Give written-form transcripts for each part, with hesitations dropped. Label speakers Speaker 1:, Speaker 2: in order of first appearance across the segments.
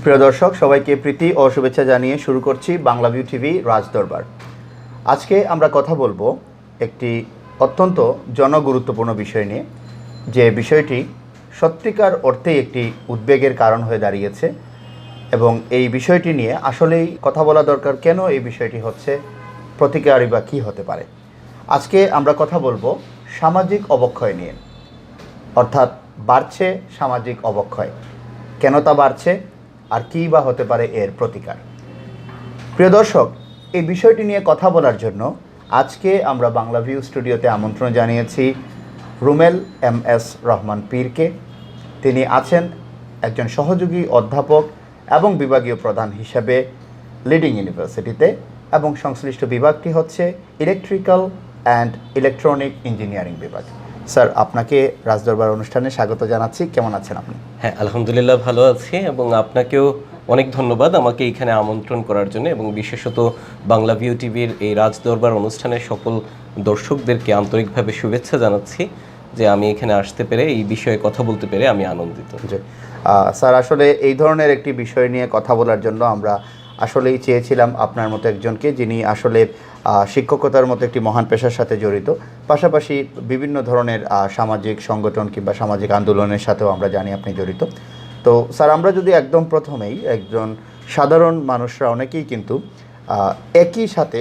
Speaker 1: প্রিয় দর্শক, সবাইকে প্রীতি ও শুভেচ্ছা জানিয়ে শুরু করছি বাংলা ভিউ টিভি রাজদরবার। আজকে আমরা কথা বলবো একটি অত্যন্ত জনগুরুত্বপূর্ণ বিষয় নিয়ে, যে বিষয়টি সত্যিকার অর্থেই একটি উদ্বেগের কারণ হয়ে দাঁড়িয়েছে এবং এই বিষয়টি নিয়ে আসলেই কথা বলা দরকার। কেন এই বিষয়টি হচ্ছে, প্রতিকারই বা কী হতে পারে? আজকে আমরা কথা বলবো সামাজিক অবক্ষয় নিয়ে, অর্থাৎ বাড়ছে সামাজিক অবক্ষয়। কেন তা বাড়ছে আর কী বা হতে পারে এর প্রতিকার? প্রিয় দর্শক, এই বিষয়টি নিয়ে কথা বলার জন্য আজকে আমরা বাংলা ভিউ স্টুডিওতে আমন্ত্রণ জানিয়েছি রুমেল এম.এস. রহমান পীরকে। তিনি আছেন একজন সহযোগী অধ্যাপক এবং বিভাগীয় প্রধান হিসাবে লিডিং ইউনিভার্সিটিতে, এবং সংশ্লিষ্ট বিভাগটি হচ্ছে ইলেকট্রিক্যাল অ্যান্ড ইলেকট্রনিক ইঞ্জিনিয়ারিং বিভাগ। স্যার, আপনাকে রাজদরবার অনুষ্ঠানে স্বাগত জানাচ্ছি। কেমন আছেন আপনি?
Speaker 2: হ্যাঁ, আলহামদুলিল্লাহ ভালো আছি, এবং আপনাকেও অনেক ধন্যবাদ আমাকে এখানে আমন্ত্রণ করার জন্য, এবং বিশেষত বাংলা ভিউ টিভির এই রাজদরবার অনুষ্ঠানের সকল দর্শকদেরকে আন্তরিকভাবে শুভেচ্ছা জানাচ্ছি যে আমি এখানে আসতে পেরে এই বিষয়ে কথা বলতে পেরে আমি আনন্দিত।
Speaker 1: স্যার, আসলে এই ধরনের একটি বিষয় নিয়ে কথা বলার জন্য আমরা আসলেই চেয়েছিলাম আপনার মতো একজনকে, যিনি আসলে শিক্ষকতার মতো একটি মহান পেশার সাথে জড়িত, পাশাপাশি বিভিন্ন ধরনের সামাজিক সংগঠন কিংবা সামাজিক আন্দোলনের সাথেও আমরা জানি আপনি জড়িত। তো স্যার, আমরা যদি একদম প্রথমেই, একজন সাধারণ মানুষরা অনেকেই কিন্তু একই সাথে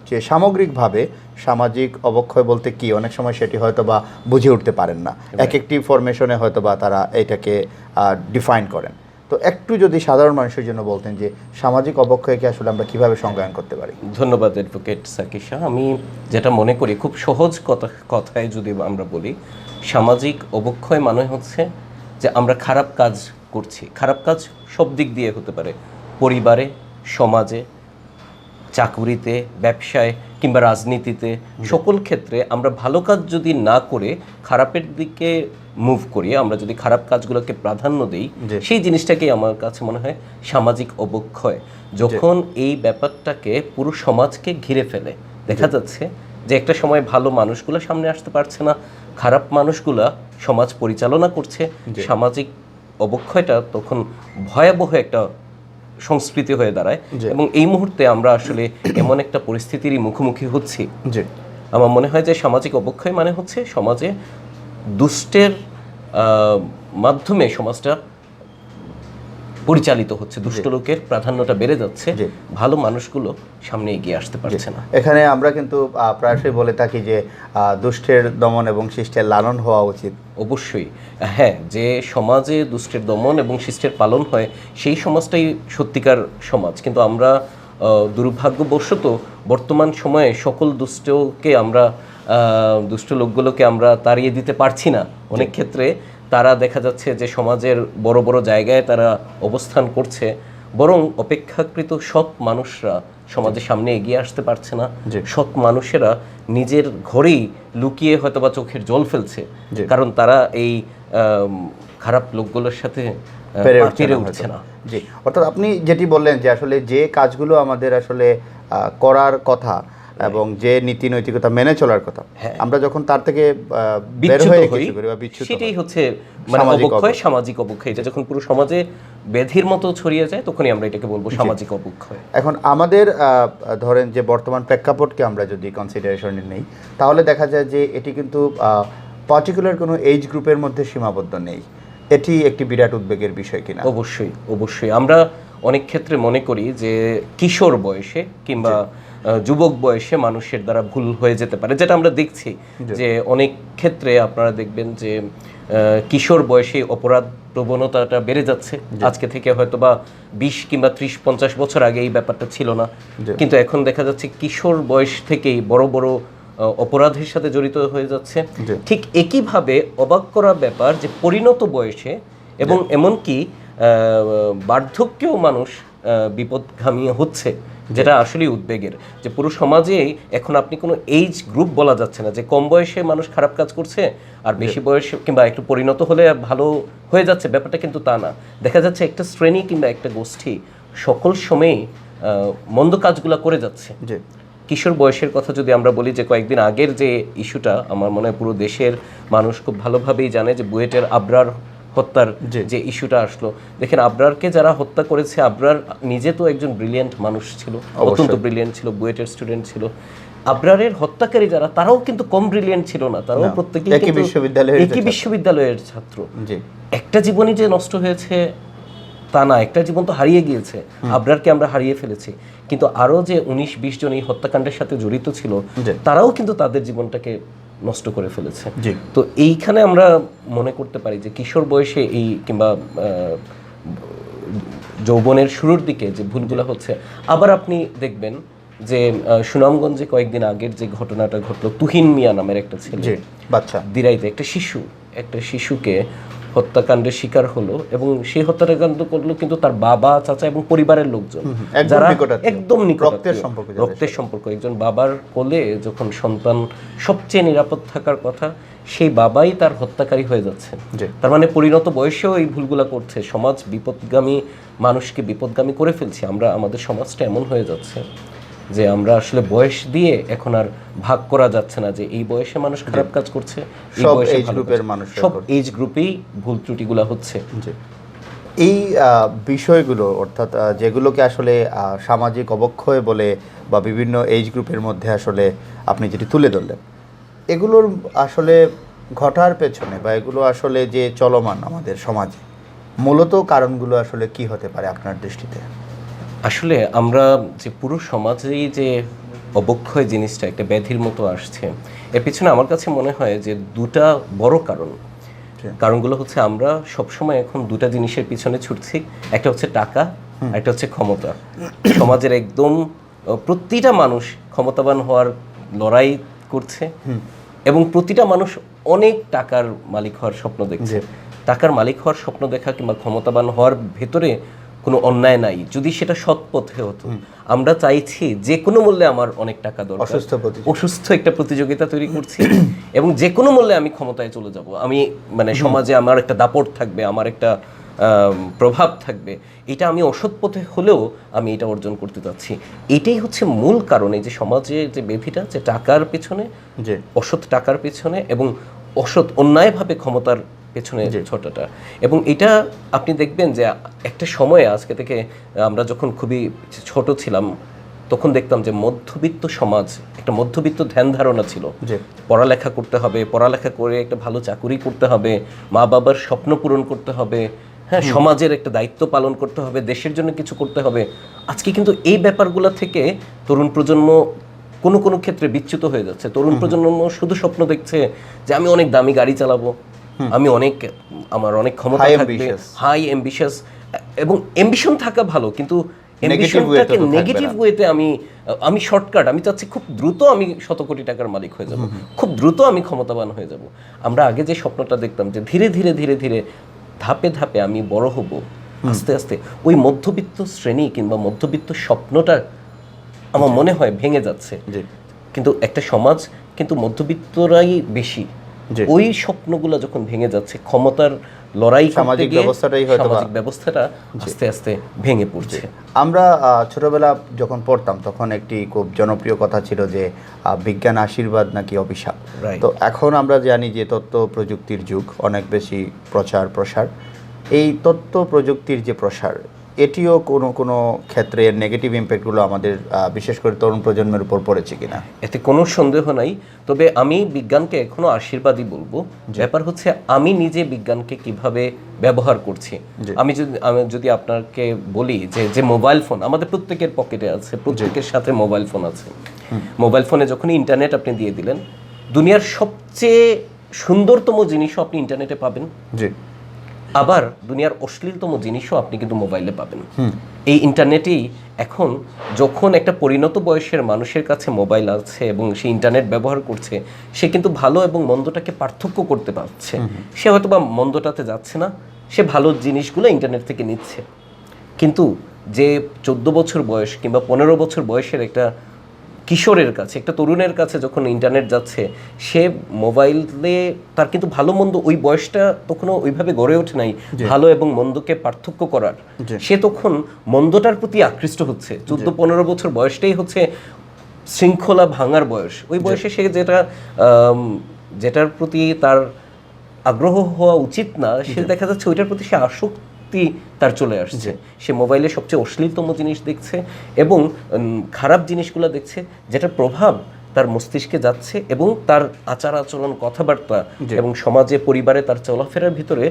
Speaker 1: যে সামগ্রিকভাবে সামাজিক অবক্ষয় বলতে কি, অনেক সময় সেটি হয়তো বা বুঝে উঠতে পারেন না, এক একটি ফরমেশনে হয়তো বা তারা এটাকে ডিফাইন করেন। তো একটু যদি সাধারণ মানুষের জন্য বলতেন যে সামাজিক অবক্ষয়কে আসলে আমরা কিভাবে সংজ্ঞায়ন করতে পারি।
Speaker 2: ধন্যবাদ অ্যাডভোকেট সাকিব শাহ। আমি যেটা মনে করি, খুব সহজ কথায় যদি আমরা বলি, সামাজিক অবক্ষয় মানে হচ্ছে যে আমরা খারাপ কাজ করছি। খারাপ কাজ সব দিক দিয়ে হতে পারে, পরিবারে, সমাজে, চাকুরিতে, ব্যবসায় কিংবা রাজনীতিতে, সকল ক্ষেত্রে আমরা ভালো কাজ যদি না করে খারাপের দিকে মুভ করি, আমরা যদি খারাপ কাজগুলোকে প্রাধান্য দিই, সেই জিনিসটাকেই আমার কাছে মনে হয় সামাজিক অবক্ষয়। যখন এই ব্যাপারটাকে পুরো সমাজকে ঘিরে ফেলে, দেখা যাচ্ছে যে একটা সময় ভালো মানুষগুলো সামনে আসতে পারছে না, খারাপ মানুষগুলা সমাজ পরিচালনা করছে, সামাজিক অবক্ষয়টা তখন ভয়াবহ একটা সংস্কৃতি হয়ে দাঁড়ায়। এবং এই মুহূর্তে আমরা আসলে এমন একটা পরিস্থিতিরই মুখোমুখি হচ্ছি। আমার মনে হয় যে সামাজিক অবক্ষয় মানে হচ্ছে সমাজে দুষ্টের মাধ্যমে সমাজটা পরিচালিত হচ্ছে, দুষ্ট লোকের প্রাধান্যটা বেড়ে যাচ্ছে, ভালো মানুষগুলো সামনে এগিয়ে আসতে পারছে না।
Speaker 1: এখানে আমরা কিন্তু প্রায়শই বলে থাকি যে দুষ্টের দমন এবং শিষ্টের লালন হওয়া উচিত।
Speaker 2: অবশ্যই, হ্যাঁ, যে সমাজে দুষ্টের দমন এবং শিষ্টের পালন হয় সেই সমাজটাই সত্যিকার সমাজ। কিন্তু আমরা দুর্ভাগ্যবশত বর্তমান সময়ে সকল দুষ্ট লোকগুলোকে আমরা তাড়িয়ে দিতে পারছি না। অনেক ক্ষেত্রে তারা দেখা যাচ্ছে যে সমাজের বড় বড় জায়গায় তারা অবস্থান করছে, বরং অপেক্ষাকৃত সৎ মানুষরা সমাজের সামনে এগিয়ে আসতে পারছে না। সৎ মানুষেরা নিজের ঘরেই লুকিয়ে হয়তোবা চোখের জল ফেলছে, কারণ তারা এই খারাপ লোকগুলোর সাথে পেরে উঠছে না।
Speaker 1: জি, অর্থাৎ আপনি যেটি বললেন যে আসলে যে কাজগুলো আমাদের আসলে করার কথা এবং যে নীতি নৈতিকতা মেনে চলার কথা, আমরা যখন তার থেকে বের হয়ে কিছু করি বা বিচ্যুত,
Speaker 2: সেটাই হচ্ছে মানে অবক্ষয়, সামাজিক অবক্ষয়। এটা যখন পুরো সমাজে ব্যাধির মতো ছড়িয়ে যায়, তখনই আমরা এটাকে বলবো সামাজিক অবক্ষয়।
Speaker 1: এখন আমাদের ধরেন যে বর্তমান প্রেক্ষাপটকে আমরা যদি কনসিডারেশনে নেই, তাহলে দেখা যায় যে এটি কিন্তু পার্টিকুলার কোনো এজ গ্রুপের মধ্যে সীমাবদ্ধ নেই। এটি একটি বিরাট উদ্বেগের বিষয় কিনা?
Speaker 2: অবশ্যই অবশ্যই। আমরা অনেক ক্ষেত্রে মনে করি যে কিশোর বয়সে কিংবা যুবক বয়সে মানুষের দ্বারা ভুল হয়ে যেতে পারে, যেটা আমরা দেখছি যে অনেক ক্ষেত্রে আপনারা দেখবেন যে কিশোর বয়সে অপরাধ প্রবণতাটা বেড়ে যাচ্ছে। আজকে থেকে হয়তো বা 20 কিংবা 30-50 বছর আগে এই ব্যাপারটা ছিল না, কিন্তু এখন দেখা যাচ্ছে কিশোর বয়স থেকেই বড় বড় অপরাধের সাথে জড়িত হয়ে যাচ্ছে। ঠিক একইভাবে অবাক করা ব্যাপার যে পরিণত বয়সে এবং এমনকি বার্ধক্যেও মানুষ বিপদগামী হচ্ছে, যেটা আসলে উদ্বেগের। যে পুরো সমাজে এখন আপনি কোনো এইজ গ্রুপ বলা যাচ্ছে না যে কম বয়সে মানুষ খারাপ কাজ করছে আর বেশি বয়সে কিংবা একটু পরিণত হলে ভালো হয়ে যাচ্ছে, ব্যাপারটা কিন্তু তা না। দেখা যাচ্ছে একটা শ্রেণী কিংবা একটা গোষ্ঠী সকল সময়ই মন্দ কাজগুলো করে যাচ্ছে। কিশোর বয়সের কথা যদি আমরা বলি, যে কয়েকদিন আগের যে ইস্যুটা, আমার মনে হয় পুরো দেশের মানুষ খুব ভালোভাবেই জানে যে বুয়েটের আবরার হত্যার
Speaker 1: জি।
Speaker 2: যে ইস্যুটা আসলো, দেখেন আবরারকে যারা হত্যা করেছে, আবরার নিজে তো একজন ব্রিলিয়েন্ট মানুষ ছিল, অত্যন্ত ব্রিলিয়েন্ট ছিল, বুয়েটের স্টুডেন্ট ছিল। আবরারের হত্যাকারী যারা, তারাও কিন্তু কম ব্রিলিয়েন্ট ছিল না, তারাও প্রত্যেকেই
Speaker 1: একই
Speaker 2: কিন্তু
Speaker 1: বিশ্ববিদ্যালয়ের
Speaker 2: একই বিশ্ববিদ্যালয়ের ছাত্র।
Speaker 1: জি।
Speaker 2: একটা জীবনই যে নষ্ট হয়েছে তা না, একটা জীবন তো হারিয়ে গিয়েছে, আবরারকে আমরা হারিয়ে ফেলেছি, কিন্তু আরো যে 19-20 জন এই হত্যাকাণ্ডের সাথে জড়িত ছিল,
Speaker 1: জি।
Speaker 2: তারাও কিন্তু তাদের জীবনটাকে নষ্ট করে ফেলেছে।
Speaker 1: জি।
Speaker 2: তো এইখানে আমরা মনে করতে পারি যে কিশোর বয়সে এই কিংবা যৌবনের শুরুর দিকে যে ভুলগুলো হচ্ছে। আবার আপনি দেখবেন যে সুনামগঞ্জে কয়েকদিন আগের যে ঘটনাটা ঘটলো, তুহিন মিয়া নামের একটা ছেলে,
Speaker 1: জি, বাচ্চা
Speaker 2: দিরাইতে একটা শিশুকে হত্যাকাণ্ডের শিকার হলো, এবং সেই হত্যাকাণ্ড করলো কিন্তু তার বাবা, চাচা এবং পরিবারের লোকজন, যারা একদম নিকট রক্তের সম্পর্ক। একজন বাবার কোলে যখন সন্তান সবচেয়ে নিরাপদ থাকার কথা, সেই বাবাই তার হত্যাকারী হয়ে যাচ্ছে। তার মানে পরিণত বয়সেও এই ভুলগুলা করছে, সমাজ বিপদগামী, মানুষকে বিপদগামী করে ফেলছি আমরা। আমাদের সমাজটা এমন হয়ে যাচ্ছে যে আমরা আসলে বয়স দিয়ে এখন আর ভাগ করা যাচ্ছে না যে এই বয়সে মানুষ খারাপ কাজ করছে, এই বয়সে সব এজ গ্রুপেই ভুল ত্রুটিগুলো হচ্ছে।
Speaker 1: এই বিষয়গুলো, অর্থাৎ যেগুলোকে আসলে সামাজিক অবক্ষয় বলে বা বিভিন্ন এজ গ্রুপের মধ্যে আসলে আপনি যেটি তুলে ধরলেন, এগুলোর আসলে ঘটার পেছনে বা এগুলো আসলে যে চলমান আমাদের সমাজে, মূলত কারণগুলো আসলে কি হতে পারে আপনার দৃষ্টিতে?
Speaker 2: আসলে আমরা যে পুরো সমাজেই যে অবক্ষয় জিনিসটা একটা ব্যাধির মতো আসছে, এর পিছনে আমার কাছে মনে হয় যে দুটা বড় কারণগুলো হচ্ছে আমরা সবসময় এখন দুটা জিনিসের পিছনে ছুটছি। একটা হচ্ছে টাকা, একটা হচ্ছে ক্ষমতা। সমাজের একদম প্রতিটা মানুষ ক্ষমতাবান হওয়ার লড়াই করছে, এবং প্রতিটা মানুষ অনেক টাকার মালিক হওয়ার স্বপ্ন দেখছে। টাকার মালিক হওয়ার স্বপ্ন দেখা কিংবা ক্ষমতাবান হওয়ার ভেতরে কোনো অন্যায় নাই, যদি সেটা সৎ পথে হতো। আমরা চাইছি যে কোনো মূল্যে আমার অনেক টাকা দরকার, অসুস্থ একটা প্রতিযোগিতা তৈরি করছি, এবং যে কোনো মূল্যে আমি ক্ষমতায় চলে যাব, আমি মানে সমাজে আমার একটা দাপট থাকবে, আমার একটা প্রভাব থাকবে, এটা আমি অসৎ পথে হলেও আমি এটা অর্জন করতে চাচ্ছি। এটাই হচ্ছে মূল কারণ, এই যে সমাজে যে বেধিটা, যে টাকার পেছনে, অসৎ টাকার পেছনে এবং অসৎ অন্যায়ভাবে ক্ষমতার পেছনে ছোটটা। এবং এটা আপনি দেখবেন যে একটা সময়ে, আজকে থেকে আমরা যখন খুবই ছোট ছিলাম তখন দেখতাম যে মধ্যবিত্ত সমাজ, একটা মধ্যবিত্ত ধ্যান ধারণা ছিল, পড়ালেখা করতে হবে, পড়ালেখা করে একটা ভালো চাকুরি করতে হবে, মা বাবার স্বপ্ন পূরণ করতে হবে, হ্যাঁ, সমাজের একটা দায়িত্ব পালন করতে হবে, দেশের জন্য কিছু করতে হবে। আজকে কিন্তু এই ব্যাপারগুলো থেকে তরুণ প্রজন্ম কোনো কোনো ক্ষেত্রে বিচ্যুত হয়ে যাচ্ছে। তরুণ প্রজন্ম শুধু স্বপ্ন দেখছে যে আমি অনেক দামি গাড়ি চালাবো, আমার অনেক ক্ষমতা থাকবে, হাই অ্যাম্বিশাস। এবং অ্যাম্বিশন থাকা ভালো, কিন্তু অ্যাম্বিশনটাকে নেগেটিভ ওয়েতে আমি শর্টকাট, আমি চাচ্ছি খুব দ্রুত আমি 100 কোটি টাকার মালিক হয়ে যাব, খুব দ্রুত আমি ক্ষমতাবান হয়ে যাব। আমরা আগে যে স্বপ্নটা দেখতাম যে ধীরে ধীরে ধীরে ধীরে ধাপে ধাপে আমি বড় হব, আস্তে আস্তে ওই মধ্যবিত্ত শ্রেণী কিংবা মধ্যবিত্ত স্বপ্নটা আমার মনে হয় ভেঙে যাচ্ছে। কিন্তু একটা সমাজ কিন্তু মধ্যবিত্তরাই বেশি, ওই স্বপ্নগুলো যখন ভেঙে যাচ্ছে, ক্ষমতার লড়াই, সামাজিক ব্যবস্থাটা আস্তে আস্তে ভেঙে পড়ছে।
Speaker 1: আমরা ছোটবেলা যখন পড়তাম তখন একটি খুব জনপ্রিয় কথা ছিল যে বিজ্ঞান আশীর্বাদ নাকি অভিশাপ। তো এখন আমরা জানি যে তথ্য প্রযুক্তির যুগ, অনেক বেশি প্রসার। এই তথ্য প্রযুক্তির যে প্রসার, এটিও কোনো ক্ষেত্রে নেগেটিভ ইম্প্যাক্টগুলো আমাদের বিশেষ করে তরুণ প্রজন্মের উপর পড়েছে কিনা,
Speaker 2: এতে কোনো সন্দেহ নাই। তবে আমি বিজ্ঞানকে এখনো আশীর্বাদই বলবো। ব্যাপার হচ্ছে আমি নিজে বিজ্ঞানকে কিভাবে ব্যবহার করছি। আমি যদি আপনাকে বলি যে মোবাইল ফোন আমাদের প্রত্যেকের পকেটে আছে, প্রত্যেকের সাথে মোবাইল ফোন আছে। মোবাইল ফোনে যখন ইন্টারনেট আপনি দিয়ে দিলেন, দুনিয়ার সবচেয়ে সুন্দরতম জিনিসও আপনি ইন্টারনেটে পাবেন, আবার দুনিয়ার অশ্লীলতম জিনিসও আপনি কিন্তু মোবাইলে পাবেন। এই ইন্টারনেটেই এখন যখন একটা পরিণত বয়সের মানুষের কাছে মোবাইল আছে এবং সে ইন্টারনেট ব্যবহার করছে, সে কিন্তু ভালো এবং মন্দটাকে পার্থক্য করতে পারছে। সে হয়তো বা মন্দটাতে যাচ্ছে না, সে ভালো জিনিসগুলো ইন্টারনেট থেকে নিচ্ছে। কিন্তু যে 14 বছর বয়স কিংবা 15 বছর বয়সের একটা কিশোরের কাছে, একটা তরুণের কাছে যখন ইন্টারনেট যাচ্ছে, সে মোবাইলে তার কিন্তু ভালো মন্দ, ওই বয়সটা তখনও ওইভাবে গড়ে ওঠে নাই ভালো এবং মন্দকে পার্থক্য করার। সে তখন মন্দটার প্রতি আকৃষ্ট হচ্ছে। 14-15 বছর বয়সটাই হচ্ছে শৃঙ্খলা ভাঙার বয়স। ওই বয়সে সে যেটার প্রতি তার আগ্রহ হওয়া উচিত না, সে দেখা যাচ্ছে ওইটার প্রতি সে আসক্তি তার চলে আসছে। সে মোবাইলে সবচেয়ে অশ্লীলতম জিনিস দেখছে এবং খারাপ জিনিসগুলো দেখছে, যেটার প্রভাব তার মস্তিষ্কে যাচ্ছে এবং তার আচার আচরণ, কথাবার্তা এবং সমাজে, পরিবারে তার চলাফেরার ভিতরে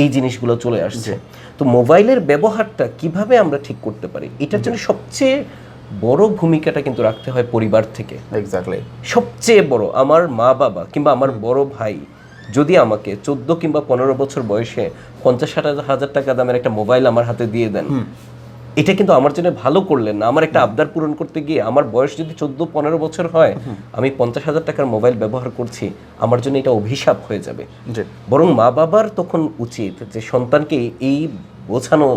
Speaker 2: এই জিনিসগুলো চলে আসছে। তো মোবাইলের ব্যবহারটা কিভাবে আমরা ঠিক করতে পারি, এটার জন্য সবচেয়ে বড় ভূমিকাটা কিন্তু রাখতে হয় পরিবার থেকে।
Speaker 1: এক্স্যাক্টলি।
Speaker 2: সবচেয়ে বড়, আমার মা বাবা কিংবা আমার বড় ভাই যদি আমাকে 14 কিংবা 15 বছর বয়সে 50-60 হাজার টাকা দামের একটা মোবাইল আমার হাতে দিয়ে দেন, এটা কিন্তু আমার জন্য ভালো করলেন না। আমার একটা আবদার পূরণ করতে গিয়ে আমার বয়স যদি 14-15 বছর হয়, আমি 50,000 টাকার মোবাইল ব্যবহার করছি, আমার জন্য এটা অভিশাপ হয়ে যাবে। বরং মা বাবার তখন উচিত যে সন্তানকে এই বোঝানো,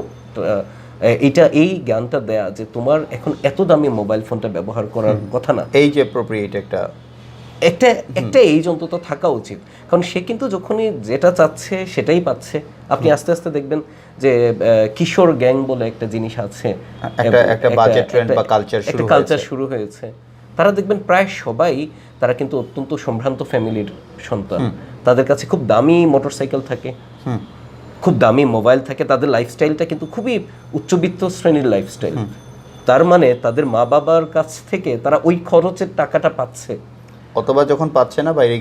Speaker 2: এই জ্ঞানটা দেয়া যে তোমার এখন এত দামি মোবাইল ফোনটা ব্যবহার করার কথা না।
Speaker 1: এই যে অ্যাপ্রোপ্রিয়েট
Speaker 2: একটা এই অন্তত থাকা উচিত, কারণ সে কিন্তু যখনই যেটা চাচ্ছে সেটাই পাচ্ছে। আপনি আস্তে আস্তে দেখবেন যে কিশোর গ্যাং বলে একটা জিনিস আছে,
Speaker 1: একটা বাজেট ট্রেন্ড বা কালচার
Speaker 2: শুরু হয়েছে। তারা দেখবেন প্রায় সবাই, তারা কিন্তু অত্যন্ত সম্ভ্রান্ত ফ্যামিলির সন্তান। তাদের কাছে খুব দামি মোটরসাইকেল থাকে, খুব দামি মোবাইল থাকে, তাদের লাইফস্টাইলটা কিন্তু খুবই উচ্চবিত্ত শ্রেণীর লাইফস্টাইল। তার মানে তাদের মা বাবার কাছ থেকে তারা ওই খরচের টাকাটা পাচ্ছে,
Speaker 1: অথবা যখন পাচ্ছে না বাইরে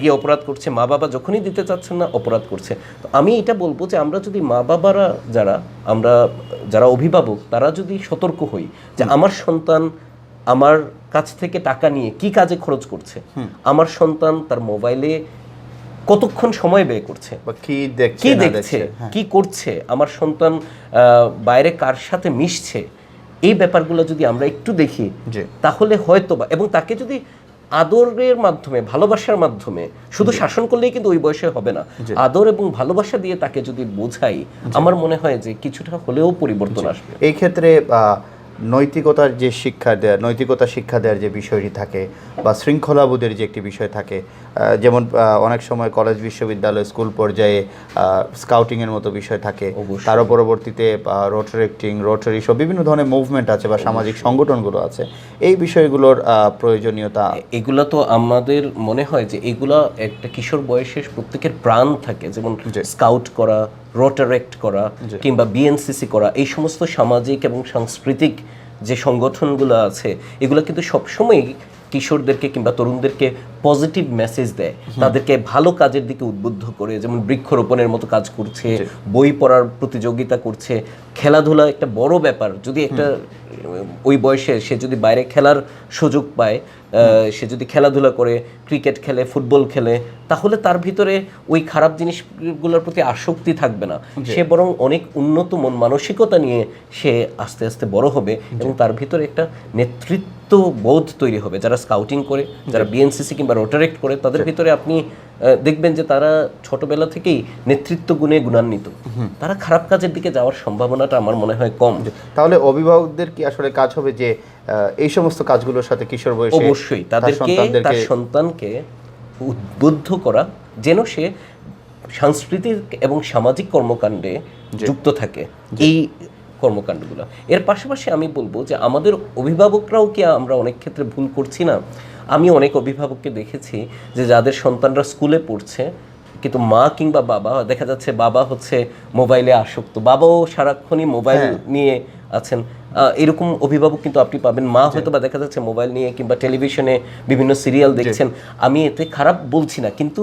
Speaker 1: গিয়ে অপরাধ করছে,
Speaker 2: মা বাবা যখনই দিতে চাচ্ছেন না অপরাধ করছে। তো আমি এটা বলবো যে আমরা যদি মা বাবারা যারা অভিভাবক, তারা যদি সতর্ক হই যে আমার সন্তান আমার কাছ থেকে টাকা নিয়ে কি কাজে খরচ করছে, আমার সন্তান তার মোবাইলে কতক্ষণ সময় ব্যয় করছে,
Speaker 1: কি দেখছে,
Speaker 2: কি করছে, আমার সন্তান বাইরে কার সাথে মিশছে, এই ব্যাপারগুলো যদি আমরা একটু দেখি, তাহলে হয়তোবা, এবং তাকে যদি আদরের মাধ্যমে, ভালোবাসার মাধ্যমে, শুধু শাসন করলেই কিন্তু ওই বয়সে হবে না, আদর এবং ভালোবাসা দিয়ে তাকে যদি বোঝাই, আমার মনে হয় যে কিছুটা হলেও পরিবর্তন আসবে।
Speaker 1: এই ক্ষেত্রে নৈতিকতা শিক্ষা দেওয়ার যে বিষয়টি থাকে বা শৃঙ্খলাবোধের যে একটি বিষয় থাকে, যেমন অনেক সময় কলেজ, বিশ্ববিদ্যালয়, স্কুল পর্যায়ে স্কাউটিংয়ের মতো বিষয় থাকে, তারও পরবর্তীতে রোটারি সব বিভিন্ন ধরনের মুভমেন্ট আছে বা সামাজিক সংগঠনগুলো আছে, এই বিষয়গুলোর প্রয়োজনীয়তা,
Speaker 2: এগুলো তো আমাদের মনে হয় যে এগুলা একটা কিশোর বয়সের প্রত্যেকের প্রাণ থাকে, যেমন স্কাউট করা, রোটারেক্ট করা কিংবা বিএনসিসি করা, এই সমস্ত সামাজিক এবং সাংস্কৃতিক যে সংগঠনগুলো আছে, এগুলো কিন্তু সবসময় কিশোরদেরকে কিংবা তরুণদেরকে পজিটিভ মেসেজ দেয়, তাদেরকে ভালো কাজের দিকে উদ্বুদ্ধ করে, যেমন বৃক্ষরোপণের মতো কাজ করছে, বই পড়ার প্রতিযোগিতা করছে, খেলাধুলা একটা বড় ব্যাপার। যদি একটা ওই বয়সে সে যদি বাইরে খেলার সুযোগ পায়, সে যদি খেলাধুলা করে, ক্রিকেট খেলে, ফুটবল খেলে, তাহলে তার ভিতরে ওই খারাপ জিনিসগুলোর প্রতি আসক্তি থাকবে না, সে বরং অনেক উন্নত মন মানসিকতা নিয়ে সে আস্তে আস্তে বড় হবে এবং তার ভিতরে একটা নেতৃত্ব বোধ তৈরি হবে। যারা স্কাউটিং করে, যারা বিএনসিসি কিংবা রোটারেক্ট করে, তাদের ভিতরে আপনি দেখবেন যে তারা ছোটবেলা থেকেই নেতৃত্ব গুণে গুণান্বিত, তারা খারাপ কাজের দিকে যাওয়ার সম্ভাবনাটা আমার মনে হয় কম। তাহলে
Speaker 1: অভিভাবকদের কি আসলে কাজ হবে যে এই সমস্ত কাজগুলোর সাথে কিশোর বয়সে
Speaker 2: অবশ্যই তার সন্তানকে উদ্বুদ্ধ করা, যেন সে সাংস্কৃতিক এবং সামাজিক কর্মকাণ্ডে যুক্ত থাকে, এই কর্মকাণ্ডগুলো। এর পাশাপাশি আমি বলবো যে আমাদের অভিভাবকরাও কি আমরা অনেক ক্ষেত্রে ভুল করছি না? আমি অনেক অভিভাবককে দেখেছি যে যাদের সন্তানরা স্কুলে পড়ছে, কিন্তু মা কিংবা বাবা, দেখা যাচ্ছে বাবা হচ্ছে মোবাইলে আসক্ত, বাবাও সারাক্ষণই মোবাইল নিয়ে আছেন, এরকম অভিভাবক কিন্তু আপনি পাবেন। মা হয়তো বা দেখা যাচ্ছে মোবাইল নিয়ে কিংবা টেলিভিশনে বিভিন্ন সিরিয়াল দেখছেন। আমি এতে খারাপ বলছি না, কিন্তু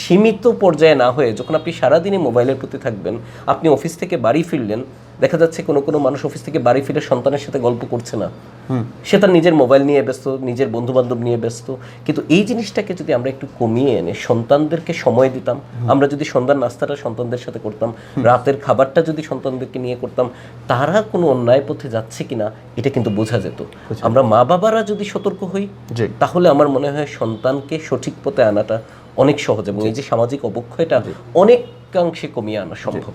Speaker 2: সীমিত পর্যায়ে না হয়ে যখন আপনি সারাদিনই মোবাইলের প্রতি থাকবেন, আপনি অফিস থেকে বাড়ি ফিরলেন, দেখা যাচ্ছে কোনো মানুষ অফিস থেকে বাড়ি ফিরে সন্তানের সাথে গল্প করছে না, সে তার নিজের মোবাইল নিয়ে ব্যস্ত, নিজের বন্ধু বান্ধব নিয়ে ব্যস্ত। কিন্তু এই জিনিসটাকে যদি আমরা একটু কমিয়ে এনে সন্তানদেরকে সময় দিতাম, আমরা যদি সন্ধ্যার নাস্তাটা সন্তানদের সাথে করতাম, রাতের খাবারটা যদি সন্তানদেরকে নিয়ে করতাম, তারা কোনো অন্যায় পথে যাচ্ছে কিনা এটা কিন্তু বোঝা যেত। আমরা মা বাবারা যদি সতর্ক হই, তাহলে আমার মনে হয় সন্তানকে সঠিক পথে আনাটা অনেক সহজ এবং এই যে সামাজিক অবক্ষয়টা অনেকাংশে কমিয়ে আনা সম্ভব।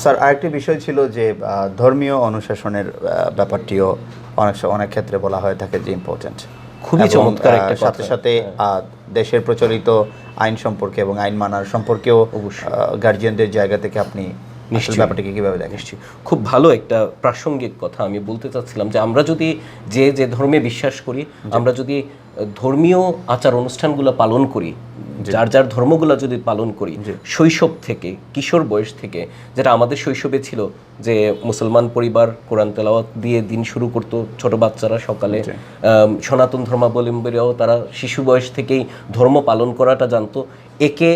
Speaker 1: স্যার, আরেকটি বিষয় ছিল যে ধর্মীয় অনুশাসনের ব্যাপারটিও অনেক ক্ষেত্রে বলা হয়ে থাকে যে ইম্পর্টেন্ট,
Speaker 2: খুবই চমৎকার একটা কথা।
Speaker 1: সাথে সাথে দেশের প্রচলিত আইন সম্পর্কে এবং আইন মানার সম্পর্কেও গার্জিয়ানদের জায়গা থেকে আপনি ব্যাপারটাকে কিভাবে দেখেন?
Speaker 2: খুব ভালো একটা প্রাসঙ্গিক কথা আমি বলতে চাচ্ছিলাম যে আমরা যদি যে ধর্মে বিশ্বাস করি, আমরা যদি ধর্মীয় আচার অনুষ্ঠানগুলো পালন করি, যার যার ধর্মগুলো যদি পালন করি শৈশব থেকে, কিশোর বয়স থেকে, যেটা আমাদের শৈশবে ছিল যে মুসলমান পরিবার কোরআন তেলাওয়াত দিয়ে দিন শুরু করতো ছোট বাচ্চারা সকালে, সনাতন ধর্মাবলম্বীরাও তারা শিশু বয়স থেকেই ধর্ম পালন করাটা জানতো, একে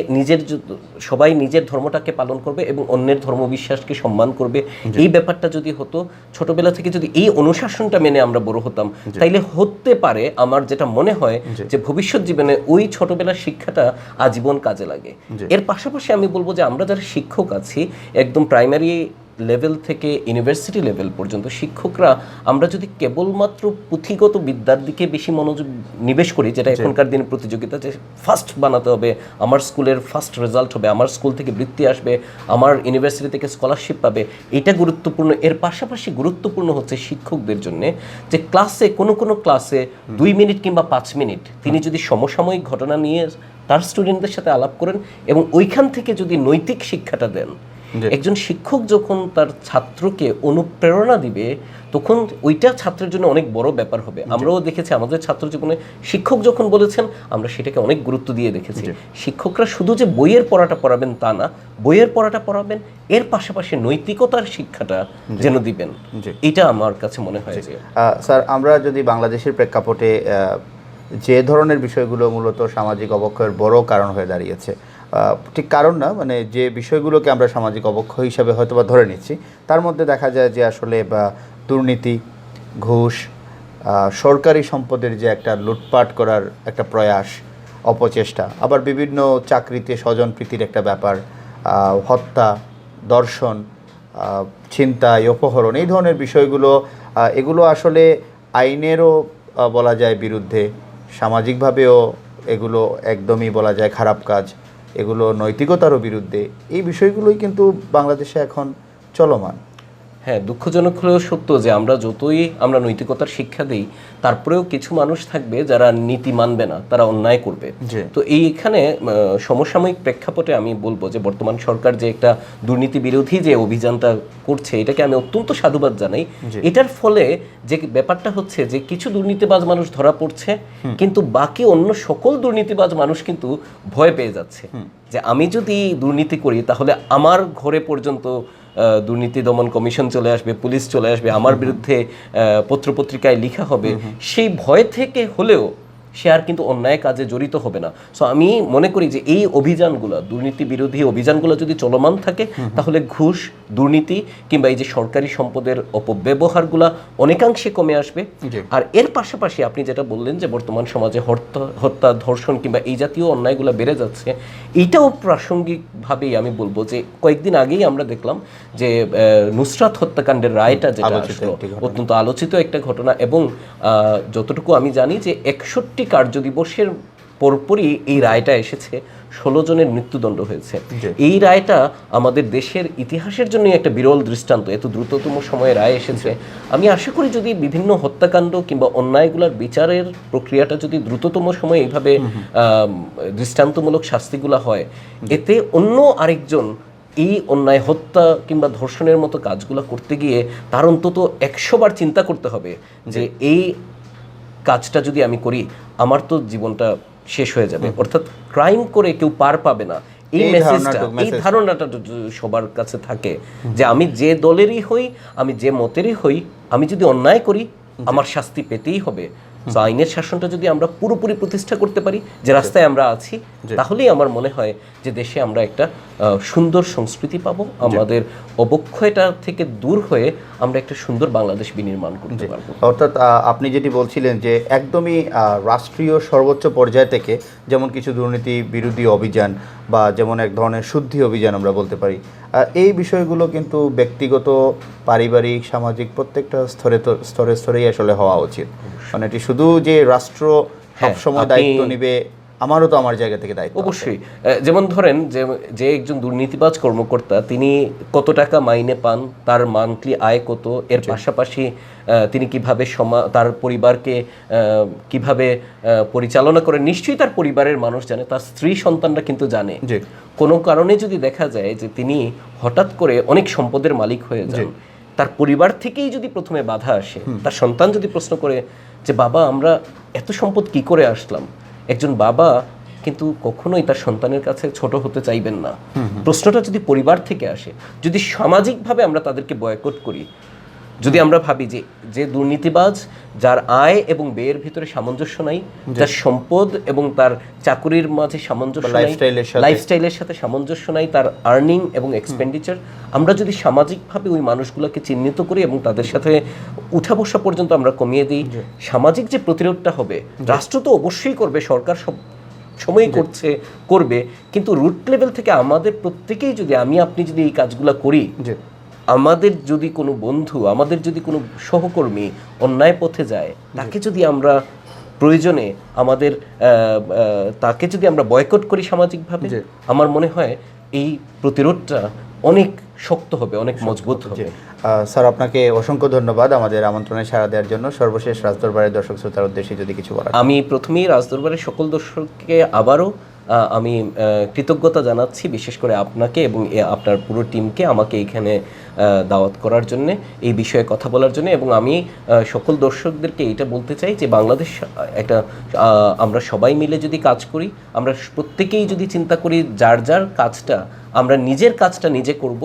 Speaker 2: সবাই নিজের ধর্মটাকে পালন করবে এবং অন্যের ধর্মবিশ্বাসকে সম্মান করবে। এই ব্যাপারটা যদি হতো ছোটবেলা থেকে, যদি এই অনুশাসনটা মেনে আমরা বড় হতাম, তাইলে হতে পারে আমার যেটা মনে হয় যে ভবিষ্যৎ জীবনে ওই ছোটবেলার শিক্ষাটা আজীবন কাজে লাগে। এর পাশাপাশি আমি বলবো যে আমরা যারা শিক্ষক আছি, একদম প্রাইমারি লেভেল থেকে ইউনিভার্সিটি লেভেল পর্যন্ত শিক্ষকরা আমরা যদি কেবলমাত্র পুঁথিগত বিদ্যার দিকে বেশি মনোযোগ নিবেশ করি, যেটা এখনকার দিনে প্রতিযোগিতা, যে ফার্স্ট বানাতে হবে, আমার স্কুলের ফার্স্ট রেজাল্ট হবে, আমার স্কুল থেকে বৃত্তি আসবে, আমার ইউনিভার্সিটি থেকে স্কলারশিপ পাবে, এটা গুরুত্বপূর্ণ। এর পাশাপাশি গুরুত্বপূর্ণ হচ্ছে শিক্ষকদের জন্য যে ক্লাসে কোনো ক্লাসে 2 মিনিট কিংবা 5 মিনিট তিনি যদি সমসাময়িক ঘটনা নিয়ে তার স্টুডেন্টদের সাথে আলাপ করেন এবং ওইখান থেকে যদি নৈতিক শিক্ষাটা দেন। একজন শিক্ষক যখন তার ছাত্রকে অনুপ্রেরণা দিবে, তখন ওইটা ছাত্রের জন্য অনেক বড় ব্যাপার হবে। আমরাও দেখেছি আমাদের ছাত্র জীবনে শিক্ষক যখন বলেছেন, আমরা সেটাকে অনেক গুরুত্ব দিয়ে দেখেছি। শিক্ষকরা শুধু যে বইয়ের পড়াটা পড়াবেন তা না, বইয়ের পড়াটা পড়াবেন, এর পাশাপাশি নৈতিকতার শিক্ষাটা যেন দিবেন, এটা আমার কাছে মনে হয়।
Speaker 1: স্যার, আমরা যদি বাংলাদেশের প্রেক্ষাপটে যে ধরনের বিষয়গুলো মূলত সামাজিক অবক্ষয়ের বড় কারণ হয়ে দাঁড়িয়েছে, ঠিক কারণ না, মানে যে বিষয়গুলোকে আমরা সামাজিক অবক্ষয় হিসাবে হয়তো বা ধরে নিচ্ছি, তার মধ্যে দেখা যায় যে আসলে দুর্নীতি, ঘুষ, সরকারি সম্পদের যে একটা লুটপাট করার একটা প্রয়াস, অপচেষ্টা, আবার বিভিন্ন চাকরিতে স্বজনপ্রীতির একটা ব্যাপার, হত্যা, ধর্ষণ, ছিনতাই, অপহরণ, এই ধরনের বিষয়গুলো, এগুলো আসলে আইনেরও বলা যায় বিরুদ্ধে, সামাজিকভাবেও এগুলো একদমই বলা যায় খারাপ কাজ, এগুলো নৈতিকতারও বিরুদ্ধে। এই বিষয়গুলোই কিন্তু বাংলাদেশে এখন চলমান।
Speaker 2: হ্যাঁ, দুঃখজনক হলেও সত্য যে যতই আমরা নৈতিকতার শিক্ষা দিই, তারপরেও কিছু মানুষ থাকবে যারা নীতি মানবে না, তারা অন্যায় করবে। তো এইখানে সমসাময়িক প্রেক্ষাপটে আমি বলবো যে বর্তমান সরকার যে একটা দুর্নীতি বিরোধী যে অভিযানটা করছে, এটাকে আমি অত্যন্ত সাধুবাদ জানাই। এটার ফলে যে ব্যাপারটা হচ্ছে যে কিছু দুর্নীতিবাজ মানুষ ধরা পড়ছে, কিন্তু বাকি অন্য সকল দুর্নীতিবাজ মানুষ কিন্তু ভয় পেয়ে যাচ্ছে যে আমি যদি দুর্নীতি করি তাহলে আমার ঘরে পর্যন্ত দুর্নীতি দমন কমিশন চলে আসবে, পুলিশ চলে আসবে, আমার বিরুদ্ধে পত্রপত্রিকায় লেখা হবে। সেই ভয় থেকে হলেও সে আর কিন্তু অন্যায় কাজে জড়িত হবে না। সো আমি মনে করি যে এই অভিযানগুলো, দুর্নীতি বিরোধী অভিযানগুলো যদি চলমান থাকে, তাহলে ঘুষ, দুর্নীতি কিংবা এই যে সরকারি সম্পদের অপব্যবহারগুলো অনেকাংশে কমে আসবে। আর এর পাশাপাশি আপনি যেটা বললেন যে বর্তমান সমাজে হত্যা, ধর্ষণ কিংবা এই জাতীয় অন্যায়গুলো বেড়ে যাচ্ছে, এইটাও প্রাসঙ্গিকভাবেই আমি বলবো যে কয়েকদিন আগেই আমরা দেখলাম যে নুসরাত হত্যাকাণ্ডের রায়টা যেটা আসলো, অত্যন্ত আলোচিত একটা ঘটনা, এবং যতটুকু আমি জানি যে 61 কার্যদিবসের পরপরই এই রায়টা এসেছে, 16 জনের মৃত্যুদণ্ড হয়েছে। এই রায়টা আমাদের দেশের ইতিহাসের জন্য একটা বিরল দৃষ্টান্ত, এত দ্রুততম সময়ে রায় এসেছে। আমি আশা করি যদি বিভিন্ন হত্যাকাণ্ড কিংবা অন্যায়গুলোর বিচারের প্রক্রিয়াটা যদি দ্রুততম সময়ে এইভাবে দৃষ্টান্তমূলক শাস্তিগুলো হয়, এতে অন্য আরেকজন এই অন্যায়, হত্যা কিংবা ধর্ষণের মতো কাজগুলো করতে গিয়ে তার অন্তত 100 বার চিন্তা করতে হবে যে এই কাজটা যদি আমি করি আমার তো জীবনটা শেষ হয়ে যাবে। অর্থাৎ ক্রাইম করে কেউ পার পাবে না, এই মেসেজটা, এই ধারণাটা সবার কাছে থাকে যে আমি যে দলেরই হই, আমি যে মতেরই হই, আমি যদি অন্যায় করি আমার শাস্তি পেতেই হবে। তো আইনের শাসনটা যদি আমরা পুরোপুরি প্রতিষ্ঠা করতে পারি, যে রাস্তায় আমরা আছি, তাহলেই আমার মনে হয় যে দেশে আমরা একটা সুন্দর সংস্কৃতি পাবো, আমাদের অবক্ষয়টা থেকে দূর হয়ে আমরা একটা সুন্দর বাংলাদেশ বিনির্মাণ করতে পারবো।
Speaker 1: অর্থাৎ আপনি যেটি বলছিলেন যে একদমই রাষ্ট্রীয় সর্বোচ্চ পর্যায় থেকে, যেমন কিছু দুর্নীতি বিরোধী অভিযান বা যেমন এক ধরনের শুদ্ধি অভিযান আমরা বলতে পারি, এই বিষয়গুলো কিন্তু ব্যক্তিগত, পারিবারিক, সামাজিক প্রত্যেকটা স্তরে স্তরেই আসলে হওয়া উচিত। মানে এটি শুধু যে রাষ্ট্র সবসময় দায়িত্ব নেবে, আমারও তো আমার জায়গা থেকে দায়িত্ব।
Speaker 2: অবশ্যই, যেমন ধরেন যে একজন দুর্নীতিবাজ কর্মকর্তা, তিনি কত টাকা মাইনে পান, তার মান্থলি আয় কত, এর পাশাপাশি তিনি কিভাবে তার পরিবারকে কিভাবে পরিচালনা করেন, নিশ্চয়ই তার পরিবারের মানুষ জানে, তার স্ত্রী সন্তানরা কিন্তু জানে। কোনো কারণে যদি দেখা যায় যে তিনি হঠাৎ করে অনেক সম্পদের মালিক হয়ে যান, তার পরিবার থেকেই যদি প্রথমে বাধা আসে, তার সন্তান যদি প্রশ্ন করে যে বাবা আমরা এত সম্পদ কি করে আসলাম, একজন বাবা কিন্তু কখনোই তার সন্তানের কাছে ছোট হতে চাইবেন না। প্রশ্নটা যদি পরিবার থেকে আসে, যদি সামাজিকভাবে আমরা তাদেরকে বয়কট করি, যদি আমরা ভাবি যে যে দুর্নীতিবাজ, যার আয় এবং ব্যয়ের ভিতরে সামঞ্জস্য নাই, যার সম্পদ এবং তার চাকুরির মাঝে সামঞ্জস্য নাই, লাইফস্টাইলের সাথে সামঞ্জস্য নাই, তার আর্নিং এবং এক্সপেন্ডিচার, আমরা যদি সামাজিকভাবে ওই মানুষগুলোকে চিহ্নিত করি এবং তাদের সাথে উঠা বসা পর্যন্ত আমরা কমিয়ে দিই, সামাজিক যে প্রতিরোধটা হবে, রাষ্ট্র তো অবশ্যই করবে, সরকার সব সময় করবে, কিন্তু রুট লেভেল থেকে আমাদের প্রত্যেকেই যদি, আমি আপনি যদি এই কাজগুলো করি, আমাদের যদি কোনো বন্ধু, আমাদের যদি কোনো সহকর্মী অন্যায় পথে যায়, তাকে যদি আমরা প্রয়োজনে আমাদের তাকে যদি আমরা বয়কট করি সামাজিকভাবে, আমার মনে হয় এই প্রতিরোধটা অনেক শক্ত হবে, অনেক মজবুত হবে।
Speaker 1: স্যার, আপনাকে অসংখ্য ধন্যবাদ আমাদের আমন্ত্রণে সাড়া দেওয়ার জন্য। সর্বশেষ রাজদরবারের দর্শক শ্রোতার উদ্দেশ্যে যদি কিছু বলার।
Speaker 2: আমি প্রথমেই রাজদরবারের সকল দর্শককে আবারও আমি কৃতজ্ঞতা জানাচ্ছি, বিশেষ করে আপনাকে এবং আপনার পুরো টিমকে আমাকে এখানে দাওয়াত করার জন্য, এই বিষয়ে কথা বলার জন্য। এবং আমি সকল দর্শকদেরকে এটা বলতে চাই যে বাংলাদেশ একটা, আমরা সবাই মিলে যদি কাজ করি, আমরা প্রত্যেকেই যদি চিন্তা করি যার যার কাজটা, আমরা নিজের কাজটা নিজে করব,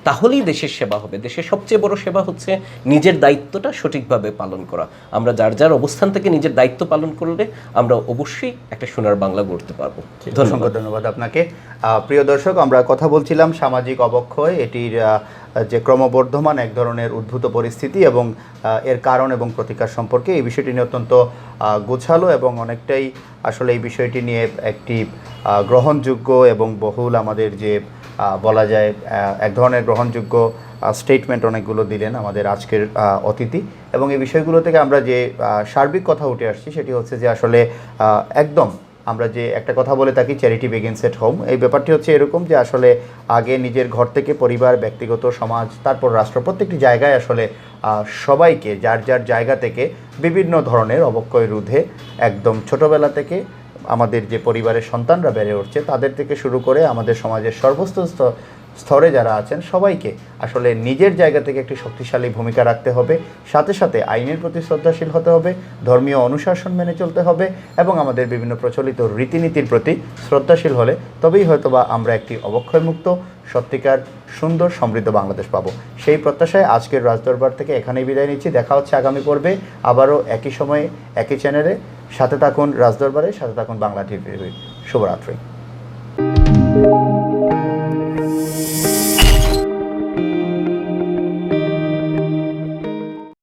Speaker 2: তাহলেই দেশের সেবা হবে। দেশের সবচেয়ে বড় সেবা হচ্ছে নিজের দায়িত্বটা সঠিকভাবে পালন করা। আমরা যার যার অবস্থান থেকে নিজের দায়িত্ব পালন করলে আমরা অবশ্যই একটা সোনার বাংলা গড়তে পারবো।
Speaker 1: ধন্যবাদ আপনাকে। প্রিয় দর্শক, আমরা কথা বলছিলাম সামাজিক অবক্ষয়, এটির যে ক্রমবর্ধমান এক ধরনের উদ্ভূত পরিস্থিতি এবং এর কারণ এবং প্রতিকার সম্পর্কে। এই বিষয়টি নিয়ে অত্যন্ত গোছালো এবং অনেকটাই আসলে এই বিষয়টি নিয়ে একটি গ্রহণযোগ্য এবং বহুল, আমাদের যে বলা যায় এক ধরনের গ্রহণযোগ্য স্টেটমেন্ট অনেকগুলো দিলেন আমাদের আজকের অতিথি। এবং এই বিষয়গুলো থেকে আমরা যে সার্বিক কথা উঠে আসছি সেটি হচ্ছে যে আসলে একদম আমরা যে একটা কথা বলে থাকি, চ্যারিটি বিগিনস এট হোম, এই ব্যাপারটি হচ্ছে এরকম যে আসলে আগে নিজের ঘর থেকে পরিবার, ব্যক্তিগত সমাজ, তারপর রাষ্ট্র, প্রত্যেকটি জায়গায় আসলে সবাইকে যার যার জায়গা থেকে বিভিন্ন ধরনের অবক্ষয় রোধে, একদম ছোটোবেলা থেকে আমাদের যে পরিবারের সন্তানরা বেড়ে উঠছে তাদের থেকে শুরু করে আমাদের সমাজের সর্বস্ত স্তরে যারা আছেন সবাইকে আসলে নিজের জায়গা থেকে একটি শক্তিশালী ভূমিকা রাখতে হবে। সাথে সাথে আইনের প্রতি শ্রদ্ধাশীল হতে হবে, ধর্মীয় অনুশাসন মেনে চলতে হবে এবং আমাদের বিভিন্ন প্রচলিত রীতিনীতির প্রতি শ্রদ্ধাশীল হলে তবেই হয়তোবা আমরা একটি অবক্ষয়মুক্ত, সত্যিকার, সুন্দর, সমৃদ্ধ বাংলাদেশ পাবো। সেই প্রত্যাশায় আজকের রাজদরবার থেকে এখানেই বিদায় নিচ্ছি। দেখা হচ্ছে আগামী পর্বে, আবারও একই সময়ে একই চ্যানেলে। সাথে থাকুন রাজদরবারে, সাথে থাকুন বাংলা টিভি। শুভরাত্রি।